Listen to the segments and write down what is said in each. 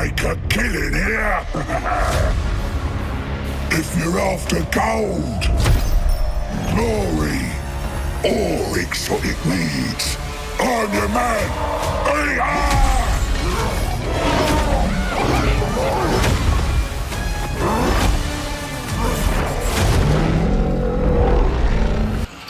make a killing here. If you're after gold, glory, or exotic needs, I'm your man.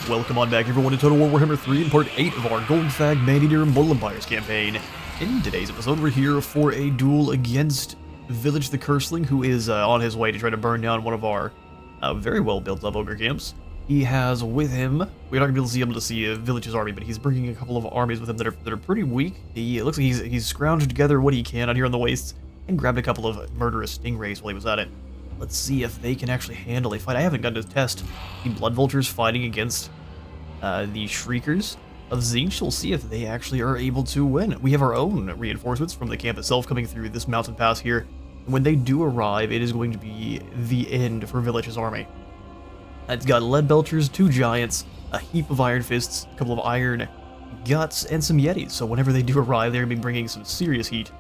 Welcome on back everyone to Total War Warhammer 3 in part 8 of our Golgfag Maneater Immortal Empires campaign. In today's episode we're here for a duel against Village the Curseling, who is on his way to try to burn down one of our very well built up ogre camps. He has with him, we're not going to be able to see Village's army, but he's bringing a couple of armies with him that are pretty weak. It looks like he's scrounged together what he can out here on the wastes and grabbed a couple of murderous stingrays while he was at it. Let's see if they can actually handle a fight. I haven't gotten to test the Blood Vultures fighting against the Shriekers of Tzeentch. We'll see if they actually are able to win. We have our own reinforcements from the camp itself coming through this mountain pass here. When they do arrive, it is going to be the end for Village's army. It's got lead belchers, 2 giants, a heap of iron fists, a couple of iron guts, and some yetis. So whenever they do arrive, they're going to be bringing some serious heat.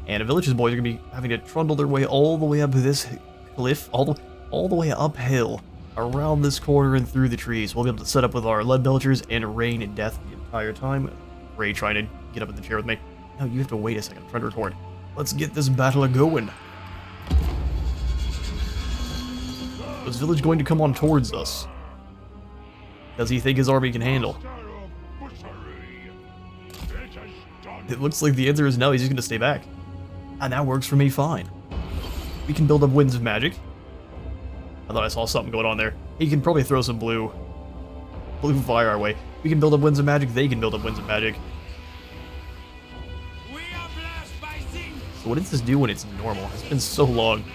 And Village's boys are going to be having to trundle their way all the way up this cliff, all the way uphill, around this corner and through the trees. We'll be able to set up with our lead belchers and rain and death the entire time. Ray trying to get up in the chair with me. No, you have to wait a second. I'm trying to record. Let's get this battle going. Is Village going to come on towards us? Does he think his army can handle? It looks like the answer is no, he's just going to stay back. And that works for me fine. We can build up winds of magic. I thought I saw something going on there. He can probably throw some blue fire our way. We can build up winds of magic, they can build up winds of magic. So what does this do when it's normal? It's been so long.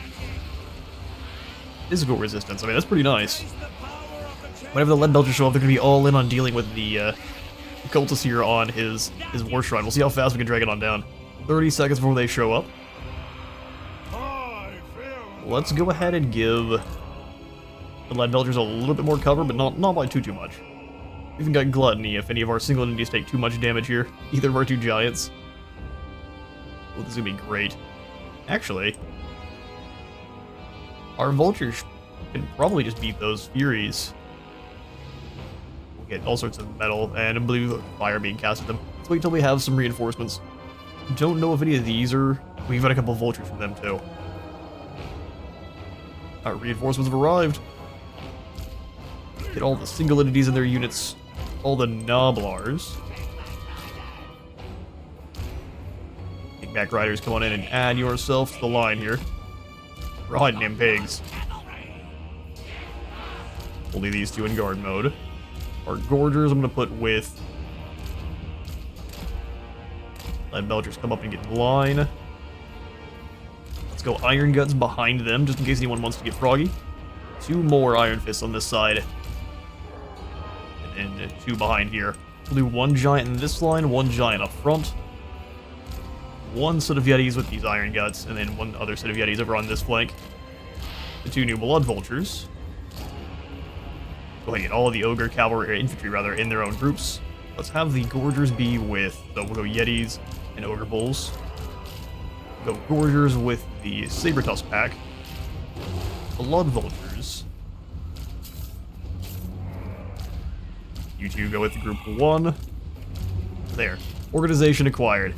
Physical resistance, I mean, that's pretty nice. Whenever the lead belchers show up, they're going to be all in on dealing with the cultist here on his war shrine. We'll see how fast we can drag it on down. 30 seconds before they show up. Let's go ahead and give the lead belchers a little bit more cover, but not by too much. We even got gluttony if any of our single entities take too much damage here. Either of our 2 giants. Oh, this is gonna be great. Actually, our vultures can probably just beat those furies. We'll get all sorts of metal and a blue fire being cast at them. Let's wait till we have some reinforcements. Don't know if any of these are... We've got a couple of vultures from them too. Our reinforcements have arrived. Get all the single entities in their units. All the Noblars. Big back riders, come on in and add yourself to the line here. We're hiding them pigs. Only these 2 in guard mode. Our Gorgers I'm going to put with... Lead belchers come up and get in line. Let's go Iron Guts behind them, just in case anyone wants to get froggy. 2 more Iron Fists on this side. And then 2 behind here. We'll do 1 giant in this line, 1 giant up front. 1 set of Yetis with these Iron Guts, and then 1 other set of Yetis over on this flank. The 2 new Blood Vultures. Go ahead and get all of the Ogre Cavalry, or Infantry rather, in their own groups. Let's have the Gorgers be with, so we'll go Yetis and Ogre Bulls. Go Gorgers with the Saber Tusk pack. Blood Vultures. You 2 go with group 1. There. Organization acquired.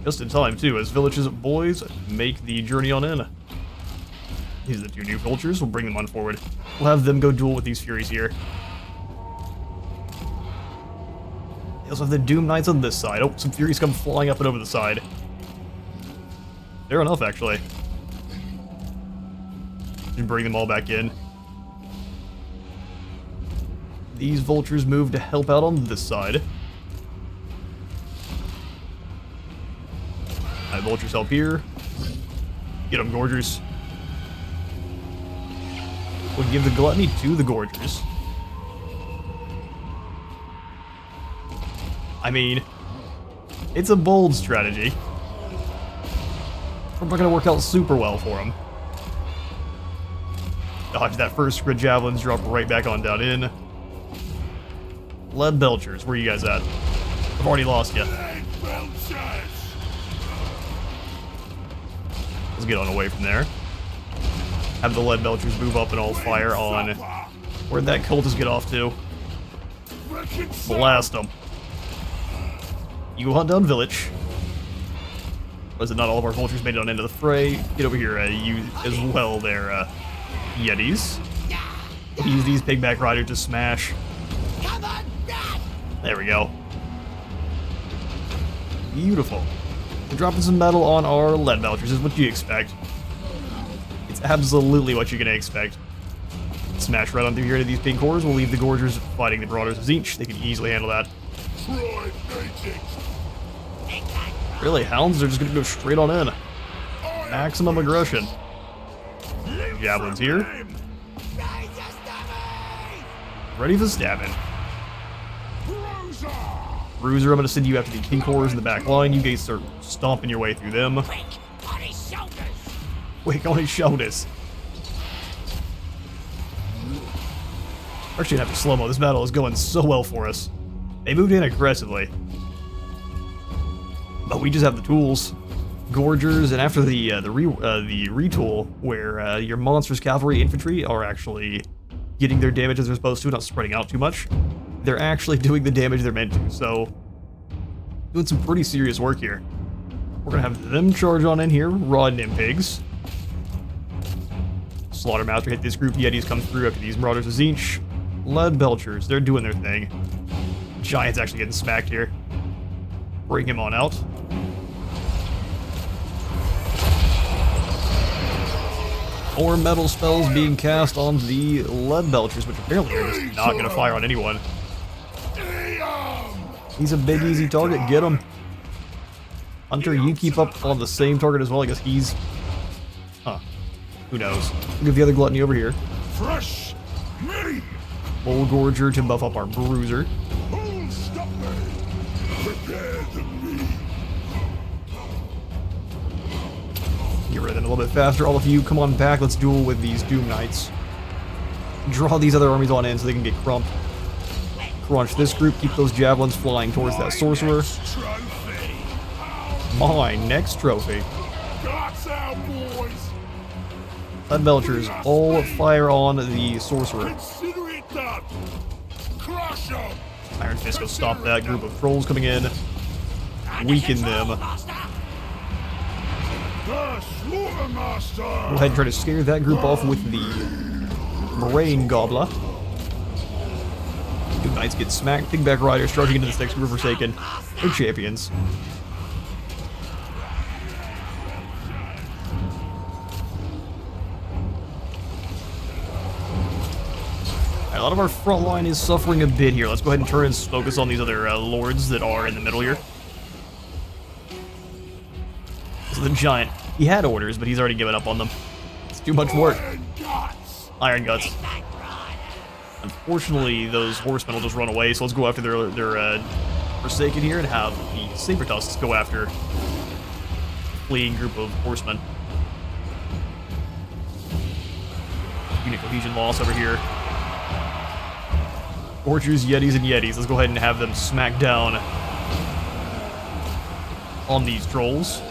Just in time, too, as Village's boys make the journey on in. These are the 2 new vultures. We'll bring them on forward. We'll have them go duel with these Furies here. They also have the Doom Knights on this side. Oh, some Furies come flying up and over the side. Fair enough, actually. Just bring them all back in. These vultures move to help out on this side. Vultures help here. Get them, Gorgers. We'll give the gluttony to the Gorgers. I mean, it's a bold strategy. Probably gonna work out super well for him. Dodge that first grid javelins, drop right back on down in. Lead belchers, where you guys at? I've already lost you. Let's get on away from there. Have the lead belchers move up and all fire on. Where'd that cultist get off to? Blast them. You go hunt down village. Was it not all of our vultures made it on into the fray? Get over here, you as well there, Yetis. Use these pigback riders to smash. There we go. Beautiful. We're dropping some metal on our lead belchers is what you expect. It's absolutely what you're gonna expect. Smash right on through here to these pink cores. We'll leave the Gorgers fighting the Marauders of Tzeentch. They can easily handle that. Really, Hounds are just gonna go straight on in. Maximum aggression. Javelins here. Ready for stabbing. Bruiser, I'm gonna send you after the pink cores in the back line. You guys start stomping your way through them. Wake on his shoulders. Actually, gonna have to slow-mo. This battle is going so well for us. They moved in aggressively. But we just have the tools. Gorgers, and after the retool, where your monstrous cavalry infantry are actually getting their damage as they're supposed to, not spreading out too much, they're actually doing the damage they're meant to, so doing some pretty serious work here. We're gonna have them charge on in here, raw nim pigs. Slaughtermaster hit this group, Yetis come through after these Marauders of Tzeentch. Lead Belchers, they're doing their thing. Giant's actually getting smacked here. Bring him on out. More metal spells being cast on the Lead Belchers, which apparently are just not going to fire on anyone. He's a big, easy target. Get him. Hunter, you keep up on the same target as well. I guess he's... Huh. Who knows? We'll give the other Gluttony over here. Fresh meat. Bull Gorger to buff up our Bruiser. Who'll stop me? Prepare the meat. Get rid of them a little bit faster. All of you, come on back. Let's duel with these Doom Knights. Draw these other armies on in so they can get crumped. Crunch this group. Keep those javelins flying towards that sorcerer. My next trophy. Lead Belchers, all fire on the sorcerer. Iron Fist will stop that group of trolls coming in. Weaken them. Go ahead and try to scare that group off with the Moraine Gobbler. Two Knights get smacked. Pigback Riders charging into this next group of Forsaken. They're champions. A lot of our front line is suffering a bit here. Let's go ahead and turn and focus on these other lords that are in the middle here. So the Giant, he had orders, but he's already given up on them. It's too much work. Iron Guts. Unfortunately, those horsemen will just run away, so let's go after their Forsaken here and have the Saber Tusks go after the fleeing group of horsemen. Unit cohesion loss over here. Orchers, Yetis, and Yetis. Let's go ahead and have them smack down on these trolls.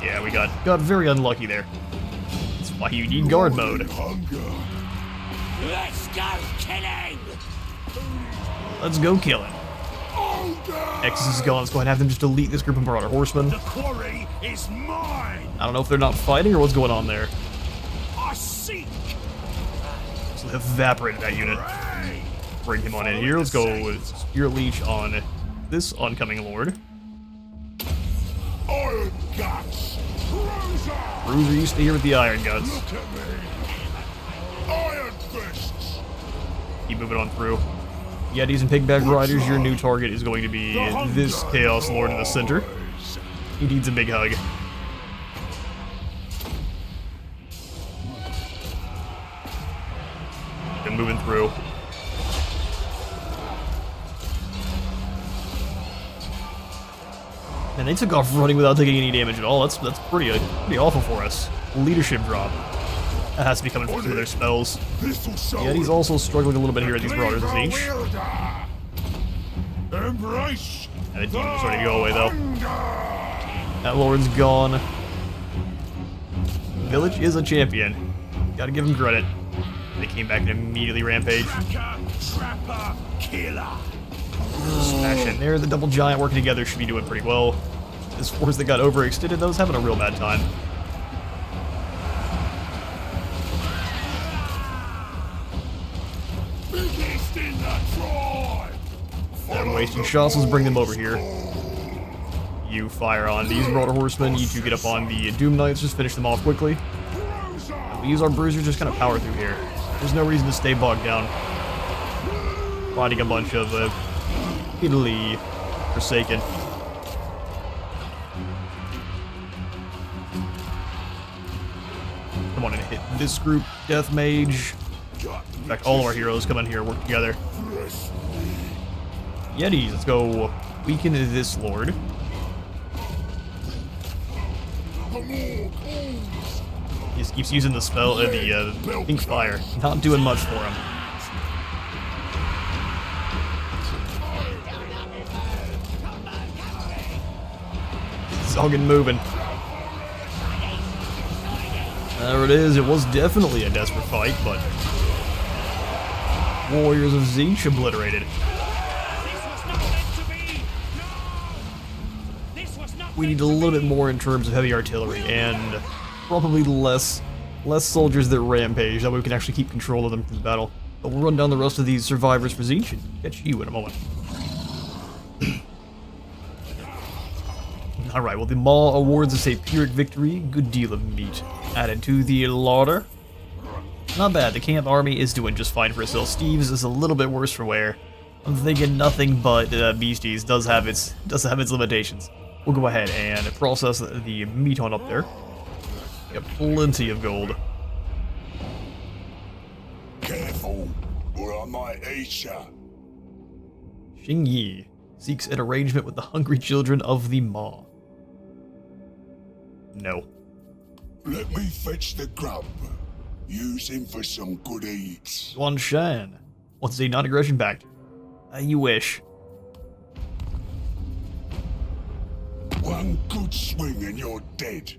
Yeah, we got very unlucky there. That's why you need guard mode. Let's go killing! Let's go killing. Exodus is gone. Let's go ahead and have them just delete this group of Marauder Horsemen. The quarry is mine. I don't know if they're not fighting or what's going on there. I seek. So they evaporated that unit. Bring him on in here. Let's go with Spear Leech on this oncoming Lord. Iron Guts. Bruiser, you stay here with the Iron Guts. Look at me. Iron Fists. Keep moving on through. Yetis and Pigback Riders, your new target is going to be this Chaos Lord in the center. He needs a big hug. And moving through. And they took off running without taking any damage at all. That's pretty awful for us. Leadership drop. That has to be coming from some of their spells. Yeah, he's also struggling a little bit here at these Marauders of Tzeentch. Embrace. And the demon's starting to go away though. That lord's gone. Village is a champion. Gotta give him credit. They came back and immediately rampage. Trapper, killer. Smash in there. The double giant working together should be doing pretty well. This force that got overextended, though, is having a real bad time. Biggest in the tribe. They're wasting shots. Let's bring them over here. You fire on these Marauder Horsemen. You two get up on the Doom Knights. Just finish them off quickly. We use our Bruiser, just kind of power through here. There's no reason to stay bogged down. Fighting a bunch of Italy Forsaken. Come on and hit this group. Death Mage. In fact, all of our heroes come in here, work together. Yetis, let's go weaken this lord. He just keeps using the spell, the pink fire. Not doing much for him. It's all getting moving. There it is. It was definitely a desperate fight, but Warriors of Tzeentch obliterated. We need a little bit more in terms of heavy artillery, and probably less soldiers that rampage, that way we can actually keep control of them through the battle. But we'll run down the rest of these survivors for Tzeentch and catch you in a moment. Alright, well the Maw awards us a Pyrrhic victory, good deal of meat added to the larder. Not bad, the camp army is doing just fine for itself. Steve's is a little bit worse for wear. I'm thinking nothing but beasties does have its limitations. We'll go ahead and process the meat on up there. We have plenty of gold. Careful, or I might eat ya. Xing Yi seeks an arrangement with the hungry children of the Maw. No. Let me fetch the grub. Use him for some good eats. Yuan Shan wants a non-aggression pact. You wish. One good swing and you're dead.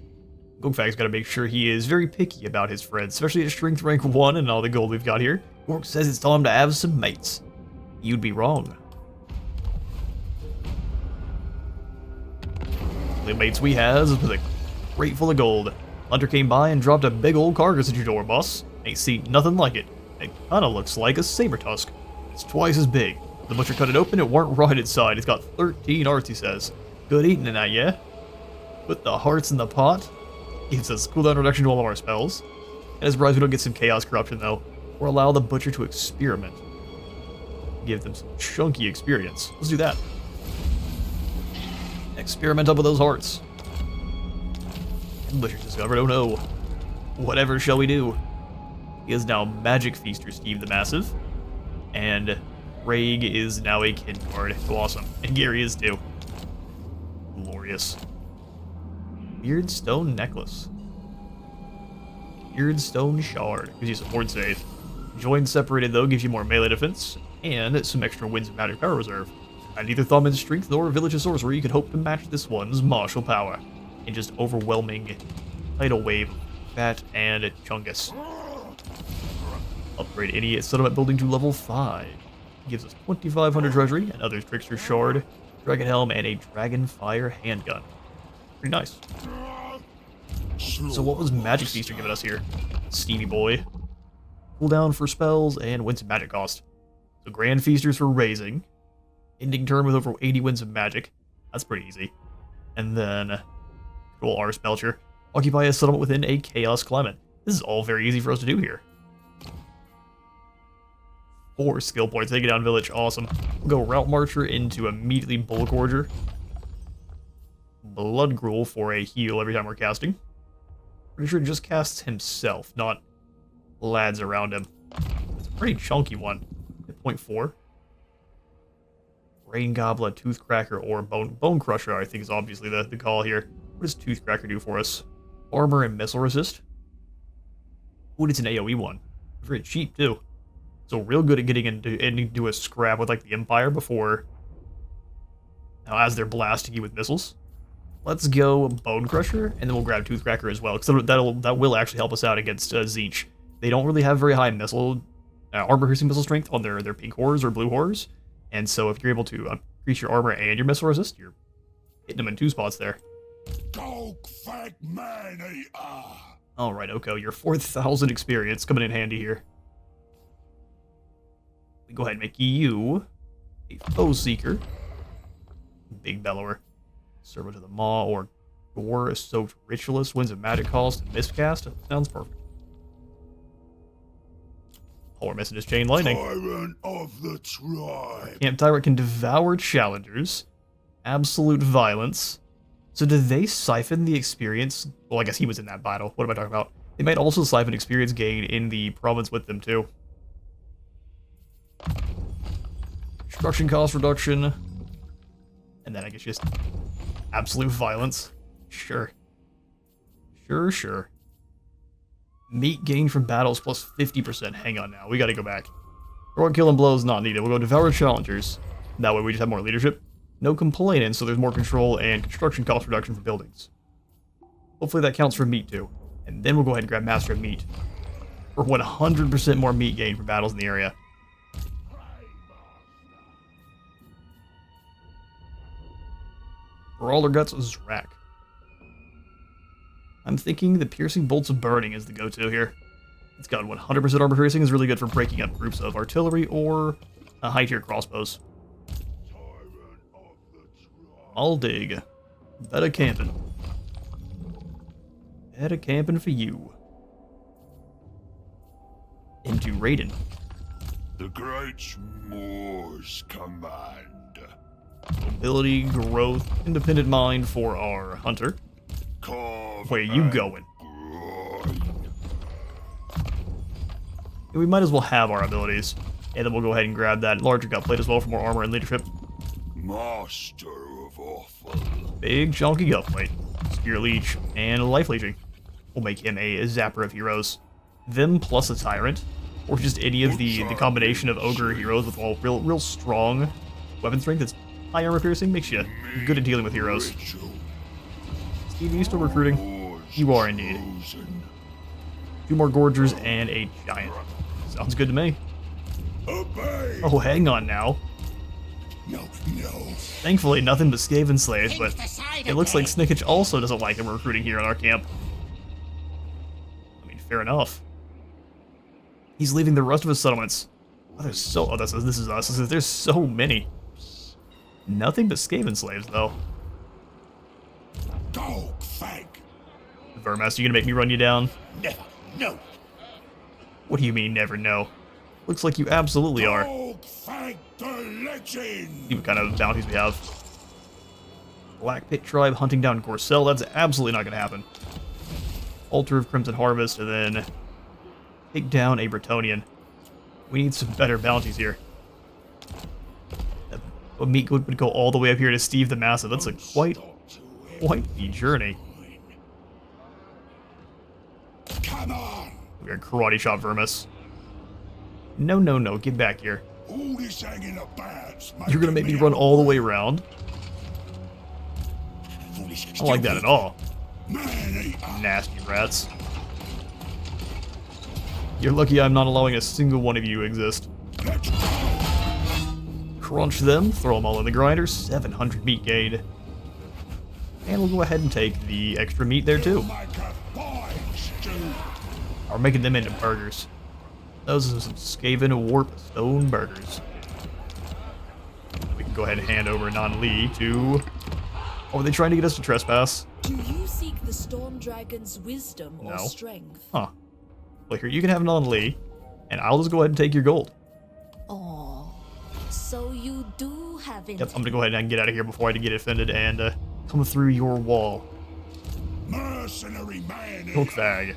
Golgfag's got to make sure he is very picky about his friends, especially at strength rank 1 and all the gold we've got here. Orc says it's time to have some mates. You'd be wrong. The mates we has is with a crate full of gold. Hunter came by and dropped a big old carcass at your door, boss. Ain't seen nothing like it. It kinda looks like a saber tusk. It's twice as big. The butcher cut it open, it weren't right inside. It's got 13 hearts, he says. Good eating in that, yeah? Put the hearts in the pot. Gives us cooldown reduction to all of our spells. And as surprised we don't get some chaos corruption though. Or allow the butcher to experiment. Give them some chunky experience. Let's do that. Experiment up with those hearts. And butcher discovered, oh no. Whatever shall we do? He is now Magic Feaster Steve the Massive. And Raig is now a kid card. So awesome. And Gary is too. Glorious. Weird stone necklace. Weird stone shard. Gives you support save. Join separated though gives you more melee defense. And some extra winds of magic power reserve. And neither Thumb strength nor Village of Sorcery could hope to match this one's martial power. In just overwhelming tidal wave, Fat and Chungus. Upgrade any settlement building to level 5. Gives us 2,500 treasury, and other Trickster Shard, Dragon Helm, and a Dragonfire handgun. Pretty nice. So what was Magic Feaster giving us here? Stevie boy. Cooldown for spells, and wins of magic cost. So Grand Feasters for raising. Ending turn with over 80 wins of magic. That's pretty easy. And then Control Ars Belcher. Occupy a settlement within a chaos climate. This is all very easy for us to do here. 4 skill points. Take it down village. Awesome. We'll go Route Marcher into immediately Bullet Gorger. Blood Gruel for a heal every time we're casting. Pretty sure it just casts himself, not lads around him. It's a pretty chunky one. Hit point 4. Rain Goblin, Toothcracker, or Bone Crusher, I think is obviously the call here. What does Toothcracker do for us? Armor and missile resist. Ooh, it's an AoE one. Very cheap too. So real good at getting into a scrap with like the Empire before. Now as they're blasting you with missiles. Let's go Bone Crusher, and then we'll grab Toothcracker as well, because that will actually help us out against Tzeentch. They don't really have very high armor-piercing missile strength on their pink horrors or blue horrors, and so if you're able to increase your armor and your missile resist, you're hitting them in 2 spots there. Golgfag Maneater. Alright, Oko, your 4,000 experience coming in handy here. We go ahead and make you a Foe Seeker. Big Bellower. Servo to the Maw or Gore Soaked Ritualist. Wins a magic cost and miscast. Sounds perfect. Oh, we're missing his Chain Lightning. Tyrant of the tribe. Camp Tyrant can devour challengers. Absolute violence. So did they siphon the experience? Well, I guess he was in that battle. What am I talking about? They might also siphon experience gain in the province with them too. Construction cost reduction. And then I guess just absolute violence. Sure. Sure. Meat gain from battles plus 50%. Hang on now. We gotta go back. Heroic kill and blows not needed. We'll go devour challengers. That way we just have more leadership. No complaining, so there's more control and construction cost reduction for buildings. Hopefully that counts for meat too. And then we'll go ahead and grab Master of Meat. For 100% more meat gain for battles in the area. Brawler Guts is Zrak. I'm thinking the Piercing Bolts of Burning is the go-to here. It's got 100% armor piercing, is really good for breaking up groups of artillery or high-tier crossbows. I'll dig. Better camping. Better camping for you. Into Raiden. The Great Moors command. Mobility, growth, independent mind for our hunter. Where are you going? We might as well have our abilities. And then we'll go ahead and grab that larger gut plate as well for more armor and leadership. Master of Awful. Big chunky gut plate. Spear Leech and Life Leeching. We'll make him a Zapper of heroes. Them plus a Tyrant. Or just any of the combination of Ogre heroes with all real strong weapon strength that's high armor piercing. Makes you good at dealing with heroes. Steve, are you still recruiting? You are indeed. 2 more Gorgers and a Giant. Sounds good to me. Oh, hang on now. No. Thankfully, nothing but Skaven slaves, but it looks like Tzeentch also doesn't like him recruiting here in our camp. I mean, fair enough. He's leaving the rest of his settlements. Oh, there's so... Oh, this is us. There's so many. Nothing but Skaven slaves, though. Golgfag. Vermaster, you gonna make me run you down? Never. No. What do you mean, never know? Looks like you absolutely are. Golgfag the legend. See what kind of bounties we have. Black Pit Tribe hunting down Gorcel. That's absolutely not gonna happen. Altar of Crimson Harvest, and then take down a Bretonnian. We need some better bounties here. A meat would go all the way up here to Steve the Massive. That's a quite the journey. Come on. We got Karate Chop Vermis. No, get back here. All this hanging about. You're gonna make me run all the way around? I don't like that at all. Nasty rats. You're lucky I'm not allowing a single one of you to exist. Crunch them, throw them all in the grinder, 700 meat gain. And we'll go ahead and take the extra meat there too. We're making them into burgers. Those are some Skaven Warp Stone burgers. We can go ahead and hand over Non-Li to... Oh, are they trying to get us to trespass? Do you seek the Storm Dragon's wisdom or strength? Huh. Well, here, you can have Non-Li, and I'll just go ahead and take your gold. Oh, so you do have it. Yep, I'm gonna go ahead and get out of here before I get offended and come through your wall. Mercenary man. Golgfag.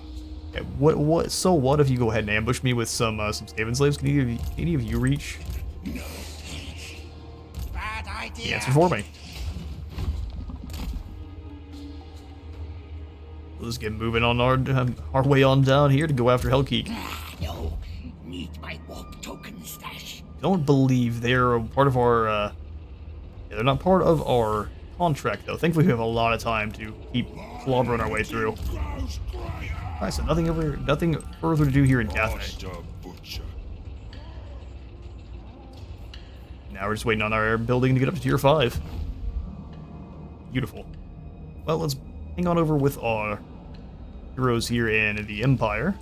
Okay, what? So what if you go ahead and ambush me with some Skaven slaves? Can any of you reach? No. Bad idea. The answer for me. Let's get moving on our way on down here to go after Hellkeek. No, need my warp token stash. Don't believe they're part of our. They're not part of our on track, though. Thankfully, we have a lot of time to keep slobbering our way through. Alright, so nothing further to do here in Cathay. Now we're just waiting on our building to get up to tier 5. Beautiful. Well, let's hang on over with our heroes here in the Empire.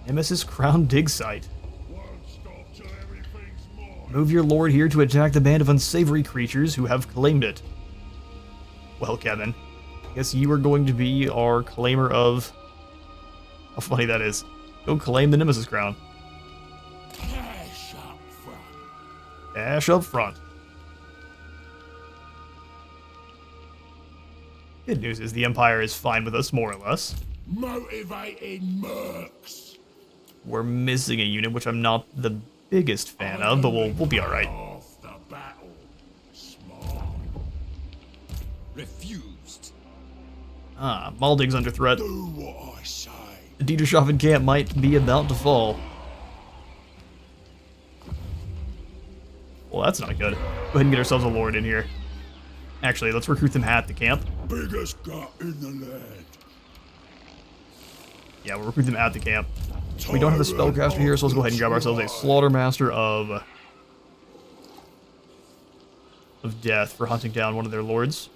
Nemesis Crown Dig Site. Move your lord here to attack the band of unsavory creatures who have claimed it. Well, Kevin, I guess you are going to be our claimer of... How funny that is. Go claim the Nemesis Crown. Cash up front. Cash up front. Good news is the Empire is fine with us, more or less. Motivated mercs. We're missing a unit, which I'm not the biggest fan of, but we'll be alright. Off the battle. Smart. Refused. Ah, Maldig's under threat. Do what I say. The Dieterschaffen camp might be about to fall. Well, that's not good. Go ahead and get ourselves a lord in here. Actually, let's recruit them at the camp. Biggest gut in the land. Yeah, we'll recruit them at the camp. We don't have a spellcaster here, so let's go ahead and grab ourselves a Slaughtermaster of Death for hunting down one of their lords.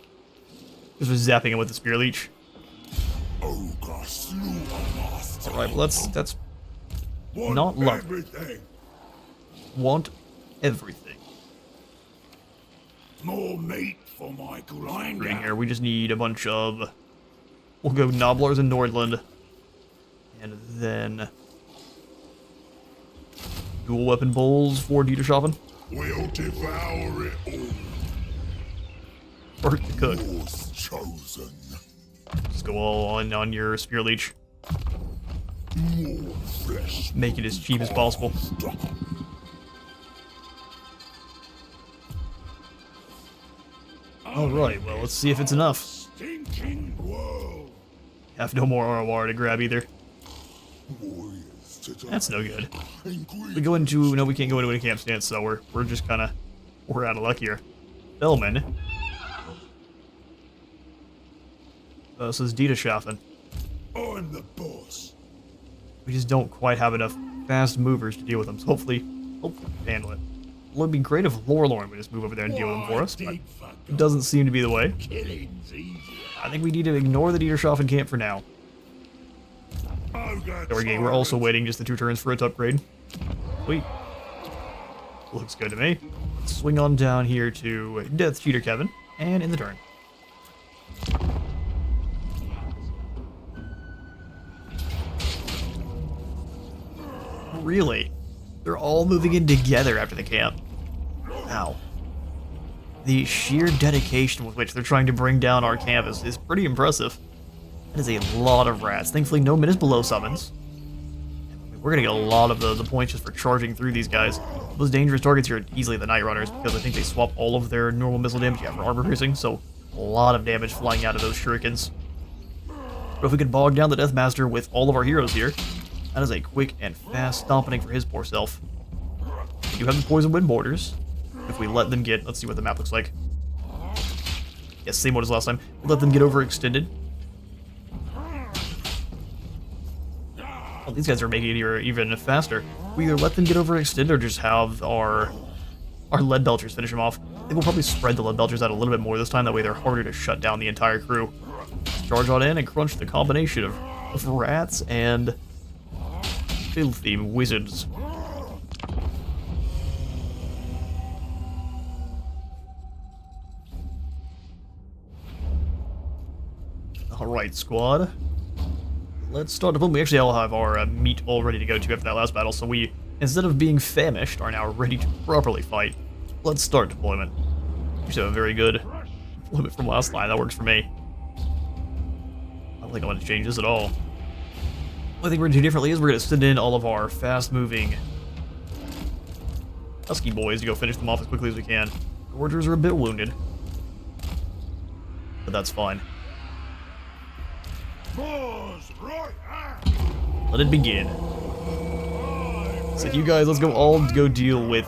Just for zapping him with the Spear Leech. Alright, well that's not love. Everything. Want everything. More meat for my grinder. Green here, we just need a bunch of... We'll go Nobblers in Nordland. And then... Dual weapon bowls for Dieterschaffen. We'll devour it all. Work to cook. Yours chosen. Just go all on your Spear Leech. More flesh. Make it as cheap as possible. Alright, well, let's see if it's enough. Stinking world. Have no more ROR to grab either. Warriors to the That's no good. angry. We go into... No, we can't go into a camp stance, so we're just kind of... We're out of luck here. Bellman. This is Dieterschaffen. I'm the boss. We just don't quite have enough fast movers to deal with them, so hopefully handle it. It would be great if Lorelorn would just move over there and deal with them for us, but it doesn't seem to be the way. Killing's easier. I think we need to ignore the Dieterschaffen camp for now. We're also waiting just the 2 turns for its upgrade. Sweet. Looks good to me. Let's swing on down here to Death Cheater Kevin, and in the turn. Really? They're all moving in together after the camp. Wow. The sheer dedication with which they're trying to bring down our campus is pretty impressive. That is a lot of rats. Thankfully, no minutes below summons. We're gonna get a lot of the points just for charging through these guys. Those dangerous targets here are easily the Night Runners, because I think they swap all of their normal missile damage for armor piercing, so a lot of damage flying out of those shurikens. But if we could bog down the Deathmaster with all of our heroes here, that is a quick and fast stomping for his poor self. We do have the Poison Wind borders. If we let them get... Let's see what the map looks like. Yes, same one as last time. We'll let them get overextended. Well, these guys are making it here even faster. We either let them get overextended or just have our Lead Belchers finish them off. I think we'll probably spread the Lead Belchers out a little bit more this time. That way they're harder to shut down the entire crew. Charge on in and crunch the combination of rats and... filthy wizards. Alright, squad. Let's start deployment. We actually all have our meat all ready to go to after that last battle, so we, instead of being famished, are now ready to properly fight. Let's start deployment. We should have a very good deployment from last line. That works for me. I don't think I want to change this at all. What I think we're going to do differently is we're going to send in all of our fast-moving husky boys to go finish them off as quickly as we can. The Warriors are a bit wounded, but that's fine. Let it begin. So you guys, let's go deal with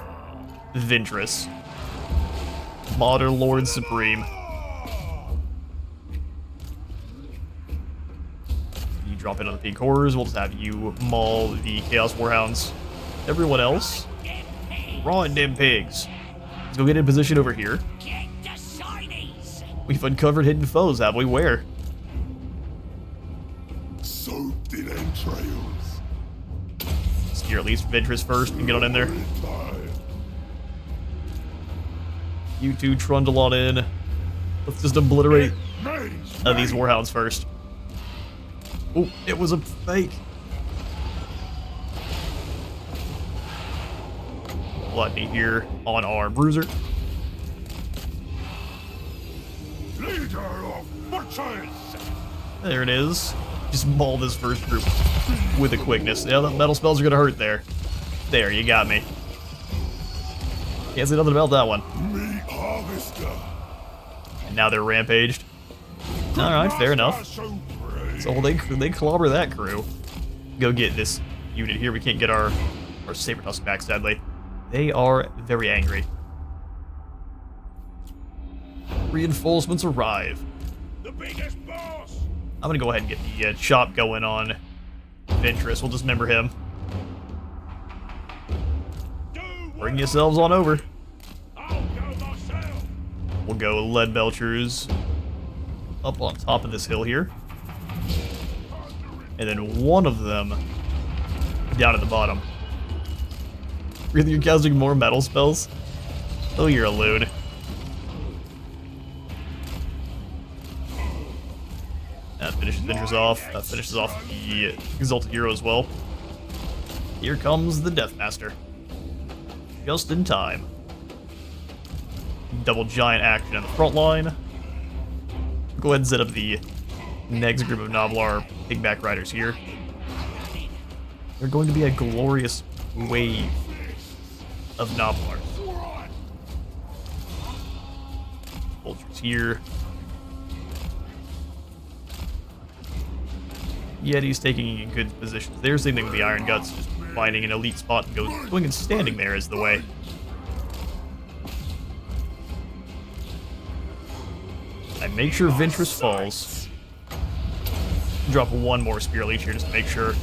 Ventress, Modern Lord Supreme. You drop in on the Pig Horrors, we'll just have you maul the Chaos Warhounds. Everyone else, run them pigs. Let's go get in position over here. We've uncovered hidden foes, have we? Where? Soaked in entrails. Steer at least Ventress first and get on in there. You two trundle on in. Let's just obliterate these Warhounds first. Oh, it was a fake. Gluttony here on our Bruiser. Leader of butchers. There it is. Just maul this first group with a quickness. Yeah, the metal spells are gonna hurt there. There, you got me. Can't say nothing about that one. Meat harvester. And now they're rampaged. Alright, fair enough. So they clobber that crew. Go get this unit here. We can't get our Saber Tusk back, sadly. They are very angry. Reinforcements arrive. The biggest boss. I'm gonna go ahead and get the chop going on Ventress. We'll dismember him. Bring yourselves on over. We'll go Lead Belchers up on top of this hill here. And then one of them down at the bottom. Really, you're casting more metal spells? Oh, you're a loon. That finishes Ventress off. That finishes off the Exalted Hero as well. Here comes the Deathmaster. Just in time. Double giant action in the front line. Go ahead and set up the next group of Noblar Pigback Riders here. They're going to be a glorious wave of Noblars. Vultures here. Yeti's taking in good positions. They're same thing with the Iron Guts, just finding an elite spot and going and standing there is the way. And make sure Ventress falls. Drop one more Spear Leech here just to make sure.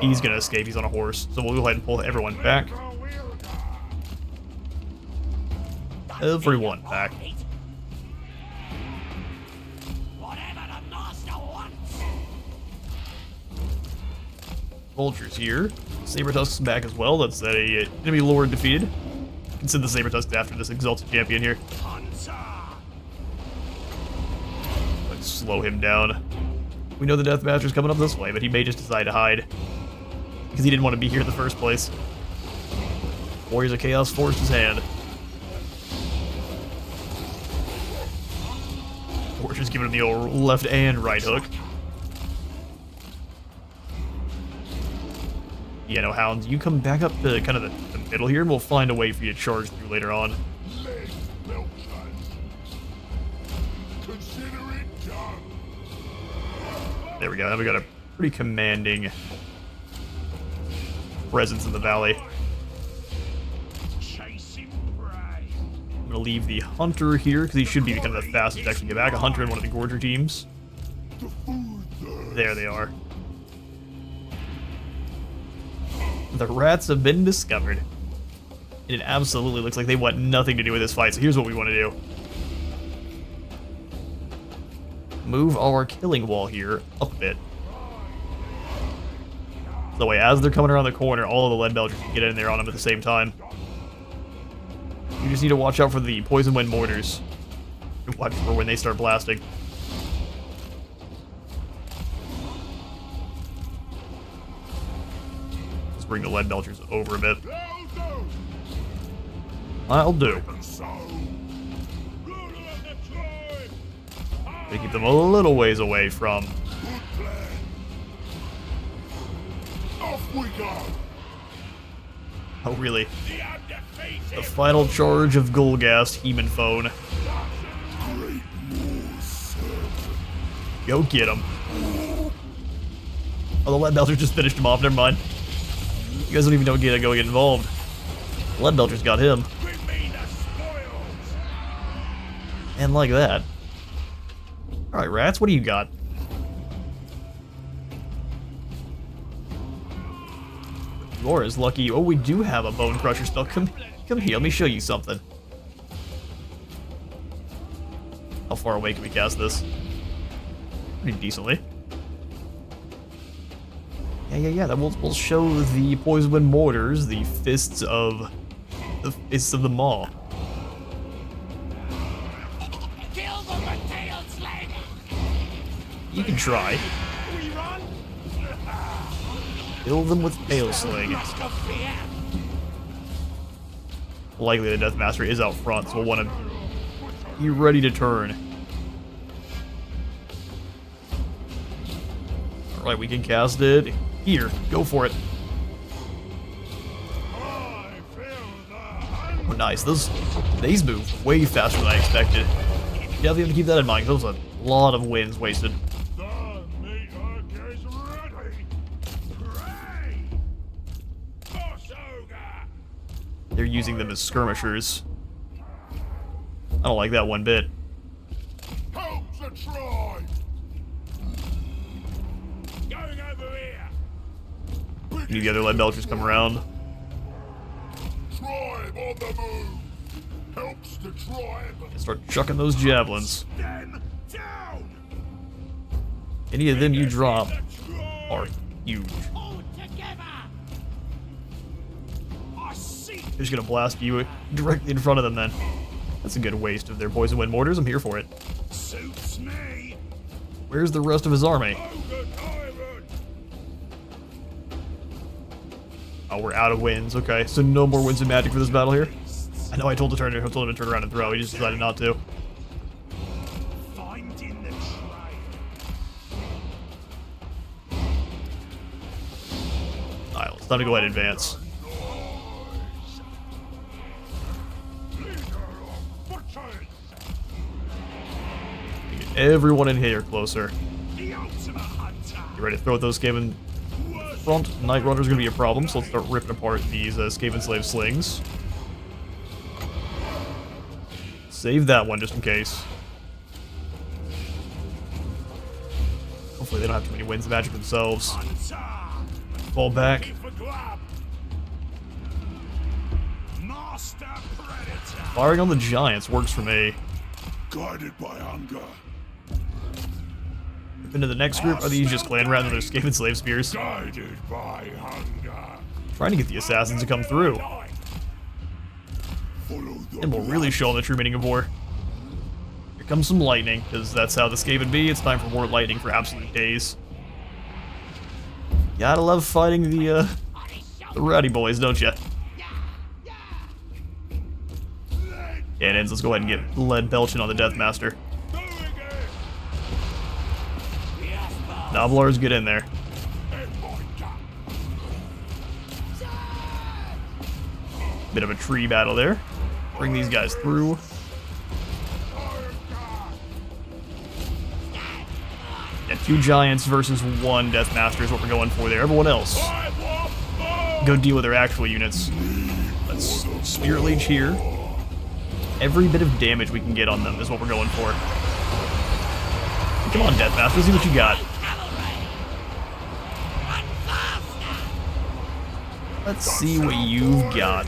He's gonna escape, he's on a horse. So we'll go ahead and pull everyone back. Everyone back. Vultures here. Saber Tusk's back as well. That's a enemy lord defeated. You can send the Saber Tusk after this Exalted Champion here. Let's slow him down. We know the Deathmaster's coming up this way, but he may just decide to hide. Because he didn't want to be here in the first place. Warriors of Chaos forced his hand. Warriors giving him the old left and right hook. Yeah, no, Hounds, you come back up to kind of the middle here, and we'll find a way for you to charge through later on. There we go. Now we got a pretty commanding presence in the valley. I'm gonna leave the Hunter here because he should be kind of the fastest to actually get back. A Hunter in one of the Gorger teams. There they are. The rats have been discovered. And it absolutely looks like they want nothing to do with this fight, so here's what we want to do. Move our killing wall here up a bit. So that way, as they're coming around the corner, all of the Lead Belchers can get in there on them at the same time. You just need to watch out for the Poison Wind Mortars. Watch for when they start blasting. Let's bring the Lead Belchers over a bit. I'll do. They keep them a little ways away from. Off we go. Oh, really? The final charge of Golgast, Heman Phone. Go get him. Oh, the lead belcher just finished him off. Never mind. You guys don't even know go get involved. Lead belcher's got him. And like that. Alright, rats, what do you got? Laura's lucky. Oh, we do have a bone crusher spell. Come here, let me show you something. How far away can we cast this? Pretty decently. Yeah. That we'll show the poison wind mortars, the fists of the maw. You can try. Kill them with tail sling. Likely the Death Master is out front, so we'll want to be ready to turn. Alright, we can cast it. Here, go for it. Oh, nice. These move way faster than I expected. Yeah, we have to keep that in mind, because that was a lot of wins wasted. They're using them as skirmishers. I don't like that one bit. Help the tribe! Going over here. Any of the other lead belchers come around. Tribe on the move! Helps the tribe! Start chucking those javelins. Them down. Any of them you drop are huge. All together. I see. They're just gonna blast you directly in front of them then. That's a good waste of their poison wind mortars. I'm here for it. Suits me. Where's the rest of his army? Oh, we're out of winds. Okay, so no more winds of magic for this battle here. I know I told him to turn around and throw. He just decided not to. Finding the trail. Alright, it's time to go ahead and advance. Get everyone in here closer. The ultimate hunter. You ready to throw those Skaven front? Night Runner's gonna be a problem, so let's start ripping apart these Skaven slave slings. Save that one just in case. Hopefully they don't have too many winds of magic themselves. Hunter. Fall back. For grab. Master predator. Firing on the giants works for me. Guided by hunger. Into the next group, are these just clan rats with their Skaven slave spears? Guided by hunger. Trying to get the assassins to come through. Follow the And we'll really show them the true meaning of war. Here comes some lightning, because that's how the Skaven be. It's time for more lightning for absolute days. Gotta love fighting the rowdy boys, don't ya? Cannons, let's go ahead and get lead belching on the Death Master. Nobblers, get in there. Bit of a tree battle there. Bring these guys through. Yeah, 2 giants versus 1 Death Master is what we're going for there. Everyone else, go deal with their actual units. Let's Spirit Leech here. Every bit of damage we can get on them is what we're going for. Come on, Death Master, see what you got. Let's see what you've got.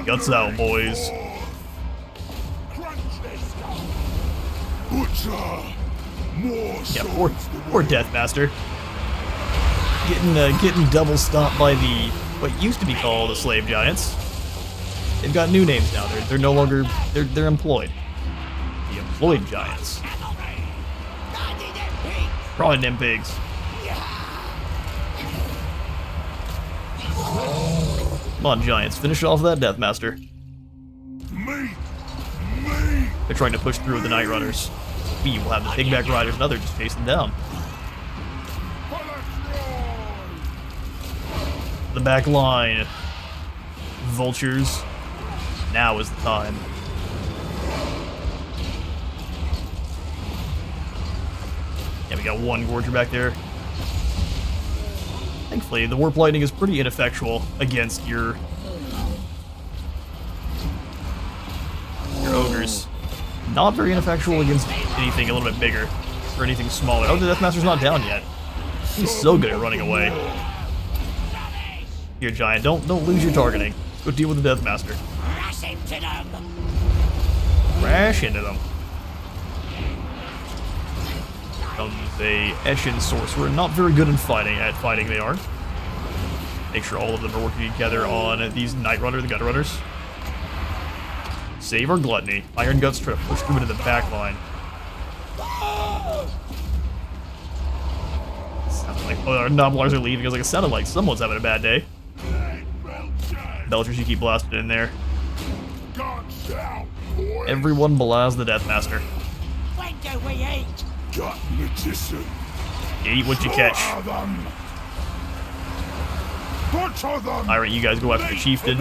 Guts out, boys. Butcher! More Yeah, poor Death Master. Getting double stomped by the what used to be called the slave giants. They've got new names now. They're no longer they're employed. The employed giants. Probably them pigs. Come on, giants, finish off that Death Master. Me! They're trying to push through with the Night Runners. We will have the Pigback Riders and others just chase them down. The back line. Vultures. Now is the time. Yeah, we got one Gorger back there. Thankfully, the Warp Lightning is pretty ineffectual against your ogres. Not very ineffectual against anything a little bit bigger, or anything smaller. Oh, the Deathmaster's not down yet. He's so good at running away. Here, Giant, don't lose your targeting. Go deal with the Deathmaster. Crash into them. Comes a Eshin Sorcerer. Not very good in fighting. At fighting, they are. Make sure all of them are working together on these Night Runner, the Gut Runners. Save our Gluttony. Iron Guts try to push through into the back line. Sounded like, oh, our Noblars are leaving. It sounded like someone's having a bad day. Belchers, you keep blasting in there. Everyone blast the Deathmaster. When do we eat? Gut magician. Eat what you catch. Butcher them. Alright, you guys go after the Chieftain.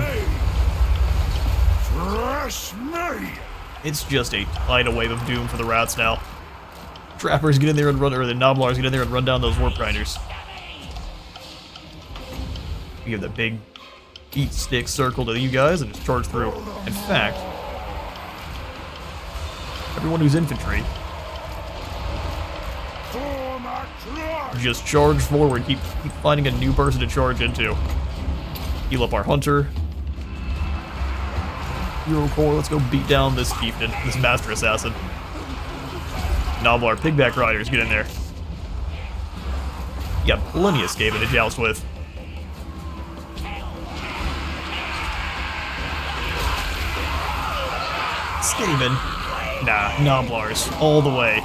Fresh meat. It's just a tidal wave of doom for the rats now. Trappers get in there and run, or the Noblars get in there and run down those Warp Grinders. We have that big eat stick circle to you guys and just charge through. In fact, everyone who's infantry, just charge forward. Keep finding a new person to charge into. Heal up our hunter. Hero Core, let's go beat down this chieftain, this master assassin. Noblar pigback riders, get in there. You got plenty of Skaven to joust with. Skaven? Nah, Noblars, all the way.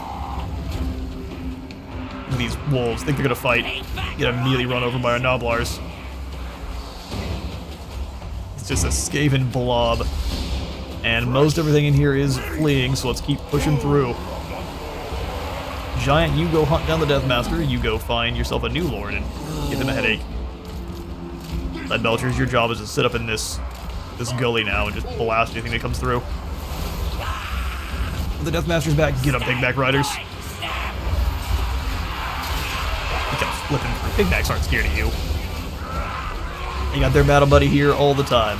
These wolves think they're gonna fight, get immediately run over by our Noblars. It's just a Skaven blob. And most everything in here is fleeing, so let's keep pushing through. Giant, you go hunt down the Deathmaster, you go find yourself a new lord and give him a headache. Lead Belchers, your job is to sit up in this gully now and just blast anything that comes through. The Deathmaster's back, get up, Pigback Riders. He comes flipping through. Pigbacks aren't scared of you. You got their battle buddy here all the time.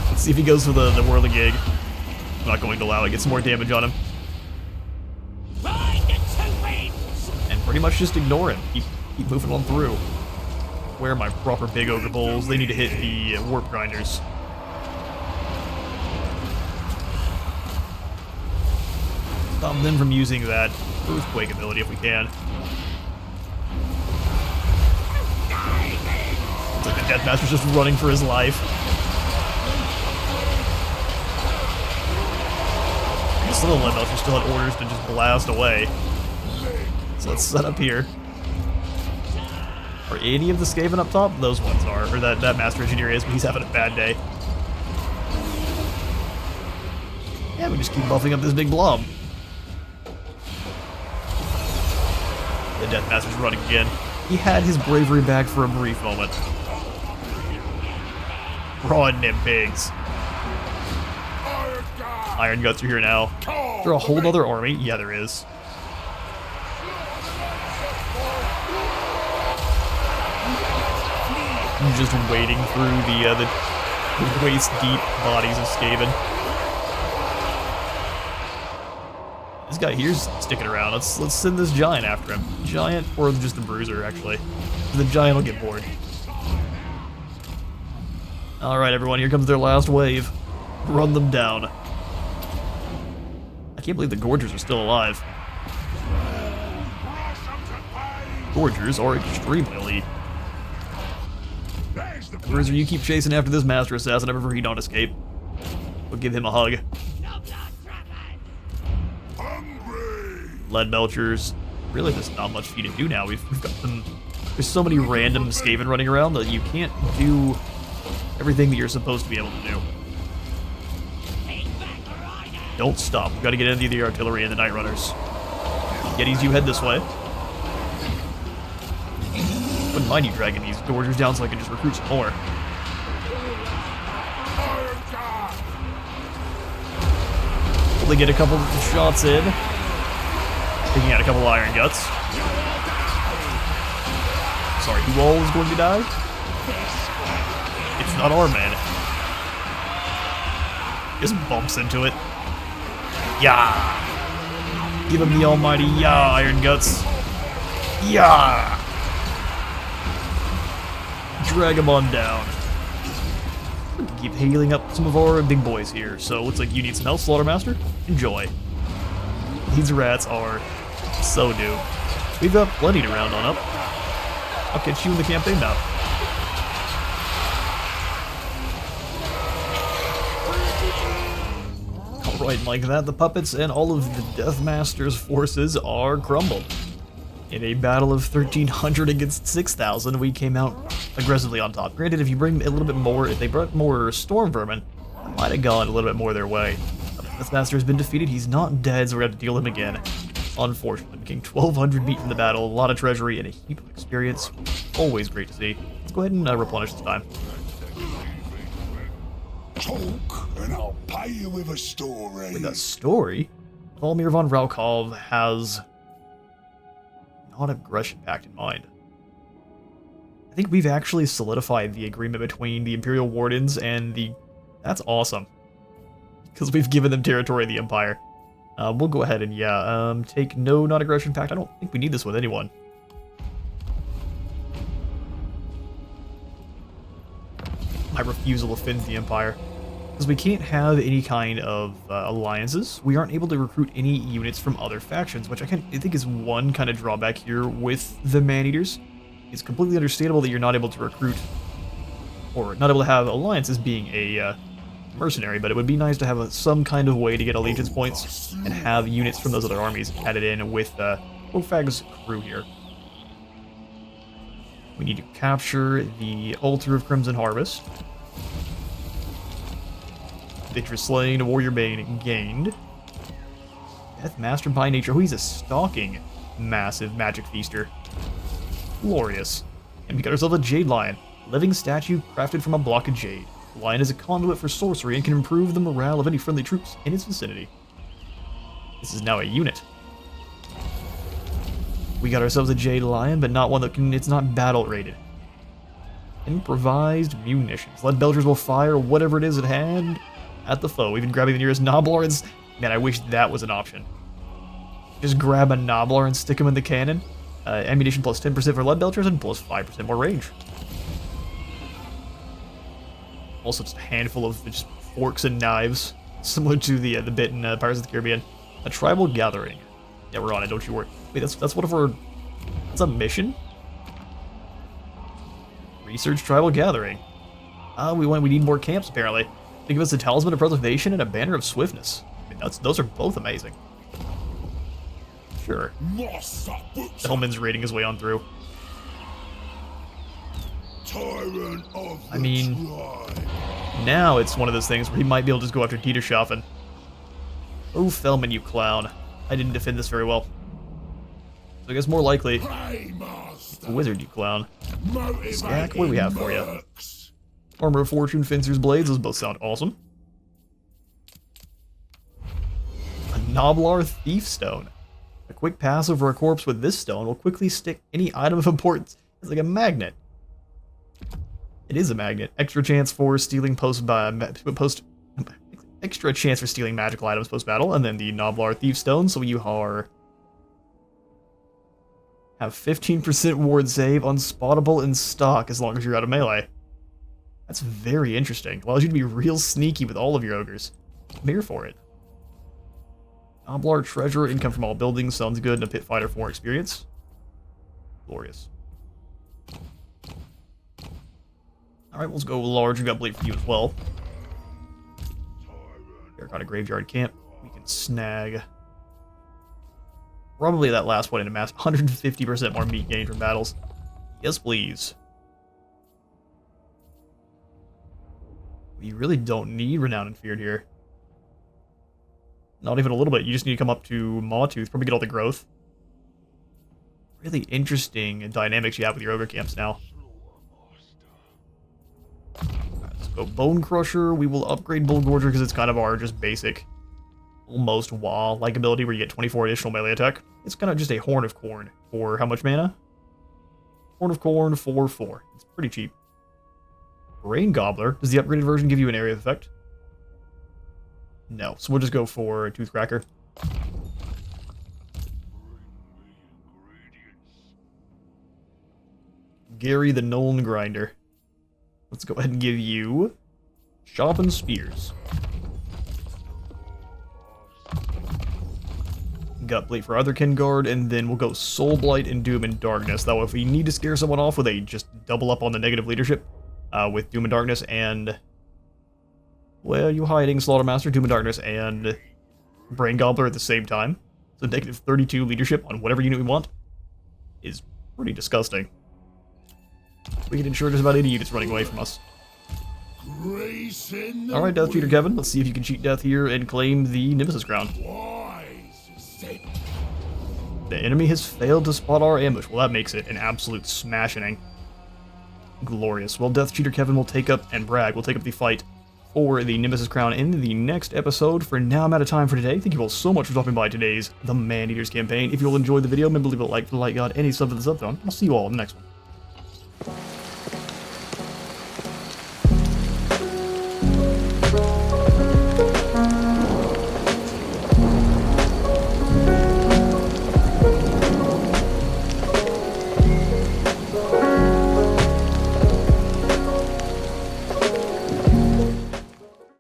Let's see if he goes for the whirligig. I'm not going to allow it. Get some more damage on him. And pretty much just ignore him. Keep moving on through. Where are my proper big ogre bulls? They need to hit the warp grinders. Stop them from using that earthquake ability if we can. It's like the Deathmaster's just running for his life. Some of the Lead Belchers still had orders to just blast away. So let's set up here. Are any of the Skaven up top? Those ones are. Or that Master Engineer is, but he's having a bad day. Yeah, we just keep buffing up this big blob. The Deathmaster's running again. He had his bravery back for a brief moment. Run, them pigs. Iron Guts are here now. Is there a whole other army? Yeah, there is. I'm just wading through the waist-deep bodies of Skaven. This guy here's sticking around. Let's send this Giant after him. Giant, or just the Bruiser, actually. The Giant will get bored. Alright, everyone, here comes their last wave. Run them down. I can't believe the Gorgers are still alive. Gorgers are extremely elite. Bruiser, you keep chasing after this Master Assassin ever he don't escape. We'll give him a hug. Lead Belchers. Really, there's not much for you to do now. We've got them. There's so many random Skaven running around that you can't do everything that you're supposed to be able to do. Don't stop. We've got to get into the artillery and the Night Runners. Yetis, you head this way. Wouldn't mind you dragging these Gorgers down so I can just recruit some more. Will they get a couple of shots in? Taking out a couple iron guts. Sorry, who all is going to die? It's not our man. Just bumps into it. Yeah! Give him the almighty yeah, iron guts. Yeah! Drag him on down. Keep healing up some of our big boys here. So looks like you need some health, Slaughtermaster. Enjoy. These rats are so due. We've got plenty to round on up. I'll catch you in the campaign now. Alright, like that, the puppets and all of the Deathmaster's forces are crumbled. In a battle of 1,300 against 6,000, we came out aggressively on top. Granted, if you bring a little bit more, if they brought more Storm Vermin, it might have gone a little bit more their way. But the Deathmaster has been defeated, he's not dead, so we're going to have to deal him again. Unfortunately, getting 1,200 beat from the battle, a lot of treasury, and a heap of experience. Always great to see. Let's go ahead and replenish this time. Talk, and I'll pay you with a story. With a story? Volmir von Raukov has not aggression pact in mind. I think we've actually solidified the agreement between the Imperial Wardens and the... That's awesome. Because we've given them territory in the Empire. We'll go ahead and, yeah, take no non-aggression pact. I don't think we need this with anyone. My refusal offends the Empire. Because we can't have any kind of alliances. We aren't able to recruit any units from other factions, which I think is one kind of drawback here with the Maneaters. It's completely understandable that you're not able to recruit, or not able to have alliances being a mercenary, but it would be nice to have some kind of way to get allegiance points and have units from those other armies added in with Golgfag's crew here. We need to capture the Altar of Crimson Harvest. Victory slain, Warrior Bane gained. Deathmaster by nature. Oh, he's a stalking massive magic feaster. Glorious. And we got ourselves a Jade Lion. Living statue crafted from a block of jade. The lion is a conduit for sorcery and can improve the morale of any friendly troops in its vicinity. This is now a unit. We got ourselves a Jade Lion, but not one that can... It's not battle rated. Improvised munitions. Lead belchers will fire whatever it is at hand at the foe. Even grabbing the nearest Noblar and... Man, I wish that was an option. Just grab a Noblar and stick him in the cannon. Ammunition plus 10% for lead belchers and plus 5% more range. Also just a handful of just forks and knives, similar to the bit in Pirates of the Caribbean. A tribal gathering. Yeah, we're on it, don't you worry. Wait, that's one of our... That's a mission? Research tribal gathering. We need more camps, apparently. They give us a talisman of preservation and a banner of swiftness. I mean, those are both amazing. Sure. Hellman's raiding his way on through. Tyrant of I mean, now it's one of those things where he might be able to just go after Dieterschaffen. Oh, Fellman, you clown. I didn't defend this very well. So I guess more likely, the wizard, you clown. Stack, what do we have for you? Armor of Fortune, Fencer's Blades, those both sound awesome. A Noblar Thief Stone. A quick pass over a corpse with this stone will quickly stick any item of importance. It's like a magnet. It is a magnet. Extra chance for stealing extra chance for stealing magical items post-battle, and then the Noblar Thief Stone, so you have 15% ward save, unspottable in stock as long as you're out of melee. That's very interesting. Allows you to be real sneaky with all of your ogres. I'm here for it. Noblar Treasure, income from all buildings, sounds good, and a pit fighter for more experience. Glorious. Alright, let's go large. We got Blade for you as well. Got a graveyard camp. We can snag probably that last one into mass. 150% more meat gain from battles. Yes, please. You really don't need Renown and Feared here. Not even a little bit. You just need to come up to Mawtooth, probably get all the growth. Really interesting dynamics you have with your ogre camps now. Let's go Bone Crusher. We will upgrade Bull Gorger because it's kind of our just basic, almost WoW-like ability where you get 24 additional melee attack. It's kind of just a Horn of Corn for how much mana? Horn of Corn for 4. It's pretty cheap. Rain Gobbler. Does the upgraded version give you an area of effect? No, so we'll just go for Toothcracker. Gary the Nuln Grinder. Let's go ahead and give you Sharpened Spears. Gutblade for Otherkin Guard, and then we'll go Soul Blight and Doom and Darkness. That way, if we need to scare someone off with a just double up on the negative leadership with Doom and Darkness and... Well, you hiding Slaughtermaster, Doom and Darkness, and Brain Gobbler at the same time. So negative 32 leadership on whatever unit we want is pretty disgusting. We can ensure there's about 80 units running away from us. Alright, Death Cheater Kevin, let's see if you can cheat death here and claim the Nemesis Crown. The enemy has failed to spot our ambush. Well, that makes it an absolute smashing. Glorious. Well, Death Cheater Kevin will take up, and Bragg will take up the fight for the Nemesis Crown in the next episode. For now, I'm out of time for today. Thank you all so much for stopping by today's The Maneaters campaign. If you all enjoyed the video, remember to leave a like for the light god and a sub for the sub-thon. I'll see you all in the next one.